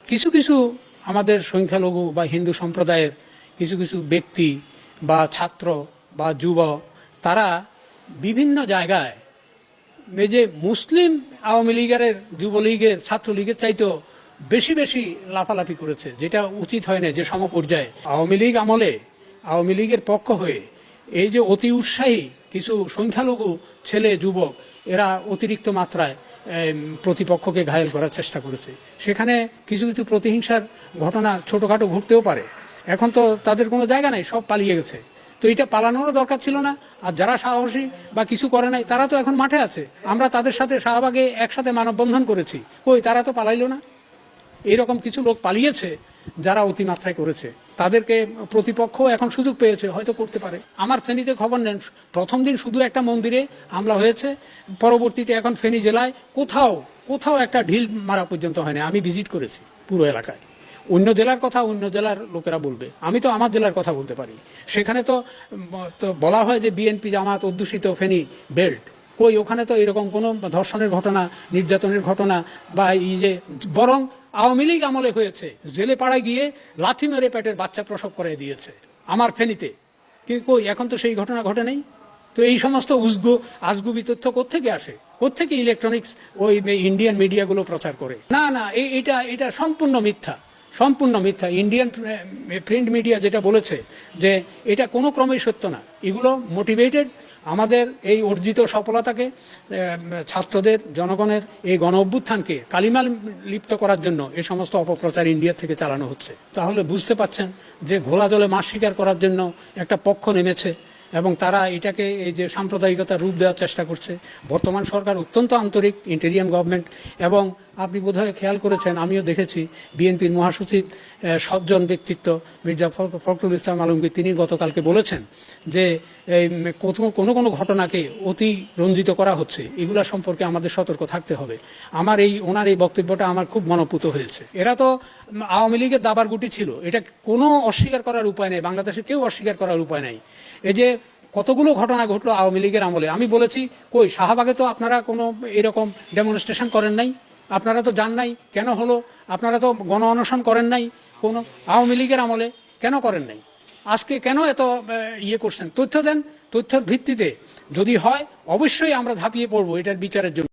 কিছু কিছু আমাদের সংখ্যালঘু বা হিন্দু সম্প্রদায়ের কিছু কিছু ব্যক্তি বা ছাত্র বা যুব তারা বিভিন্ন জায়গায় এই যে মুসলিম আওয়ামী লীগের, যুবলীগের, ছাত্রলীগের চাইতেও বেশি বেশি লাফালাফি করেছে, যেটা উচিত হয় না। যে সমপর্যায়ে আওয়ামী লীগ আমলে আওয়ামী লীগের পক্ষ হয়ে এই যে অতি উৎসাহী কিছু সংখ্যালঘু ছেলে যুবক এরা অতিরিক্ত মাত্রায় প্রতিপক্ষকে ঘায়েল করার চেষ্টা করেছে। সেখানে কিছু কিছু প্রতিহিংসার ঘটনা ছোটোখাটো ঘটতেও পারে। এখন তো তাদের কোনো জায়গা নাই, সব পালিয়ে গেছে। তো এটা পালানোরও দরকার ছিল না। আর যারা সাহসী বা কিছু করে নাই তারা তো এখন মাঠে আছে। আমরা তাদের সাথে শাহবাগে একসাথে মানববন্ধন করেছি, কই তারা তো পালাইলো না। এইরকম কিছু লোক পালিয়েছে যারা অতিমাত্রায় করেছে, তাদেরকে প্রতিপক্ষ এখন সুযোগ পেয়েছে, হয়তো করতে পারে। আমার ফেনীতে খবর নেন, প্রথম দিন শুধু একটা মন্দিরে হামলা হয়েছে, পরবর্তীতে এখন ফেনী জেলায় কোথাও কোথাও একটা ঢিল মারা পর্যন্ত হয়নি। আমি ভিজিট করেছি পুরো এলাকায়। অন্য জেলার কথা অন্য জেলার লোকেরা বলবে, আমি তো আমার জেলার কথা বলতে পারি। সেখানে তো বলা হয় যে বিএনপি জামাত অধ্যুষিত ফেনী বেল্ট, কই ওখানে তো এরকম কোনো ধর্ষণের ঘটনা, নির্যাতনের ঘটনা বা এই যে, বরং আওয়ামী লীগ আমলে হয়েছে, জেলে পাড়ায় গিয়ে লাথি মেরে পেটের বাচ্চা প্রসব করে দিয়েছে আমার ফেনীতে। কিন্তু কই এখন তো সেই ঘটনা ঘটে নেই। তো এই সমস্ত আজগুবি তথ্য কোত্থেকে আসে? কোত্থেকে ইলেকট্রনিক্স ওই ইন্ডিয়ান মিডিয়াগুলো প্রচার করে? না না, এটা সম্পূর্ণ মিথ্যা, সম্পূর্ণ মিথ্যা। ইন্ডিয়ান প্রিন্ট মিডিয়া যেটা বলেছে যে এটা কোনো ক্রমেই সত্য না। এগুলো মোটিভেটেড, আমাদের এই অর্জিত সফলতাকে, ছাত্রদের, জনগণের এই গণ অভ্যুত্থানকে কালিমা লিপ্ত করার জন্য এই সমস্ত অপপ্রচার ইন্ডিয়া থেকে চালানো হচ্ছে। তাহলে বুঝতে পাচ্ছেন যে ঘোলা জলে মাছ শিকার করার জন্য একটা পক্ষ নেমেছে এবং তারা এটাকে এই যে সাম্প্রদায়িকতার রূপ দেওয়ার চেষ্টা করছে। বর্তমান সরকার অত্যন্ত আন্তরিক, ইন্টেরিয়াম গভর্নমেন্ট। এবং আপনি বোধহয় খেয়াল করেছেন, আমিও দেখেছি, বিএনপির মহাসচিব সজ্জন ব্যক্তিত্ব মির্জা ফখরুল ইসলাম আলমগীর, তিনি গতকালকে বলেছেন যে এই কোনো কোনো ঘটনাকে অতি রঞ্জিত করা হচ্ছে, এগুলা সম্পর্কে আমাদের সতর্ক থাকতে হবে। ওনার এই বক্তব্যটা আমার খুব মনোপুত হয়েছে। এরা তো আওয়ামী লীগের দাবার গুটি ছিল, এটা কোনো অস্বীকার করার উপায় নেই, বাংলাদেশে কেউ অস্বীকার করার উপায় নাই। এই যে কতগুলো ঘটনা ঘটলো আওয়ামী লীগের আমলে, আমি বলেছি কই শাহবাগে তো আপনারা কোনো এরকম ডেমনস্ট্রেশন করেন নাই, আপনারা তো যান নাই, কেন হলো? আপনারা তো গণ অনশন করেন নাই কোনো আওয়ামী লীগের আমলে, কেন করেন নাই? আজকে কেন এত ইয়ে করছেন? তথ্য দেন, তথ্যের ভিত্তিতে যদি হয় অবশ্যই আমরা ঝাঁপিয়ে পড়বো এটার বিচারের জন্য।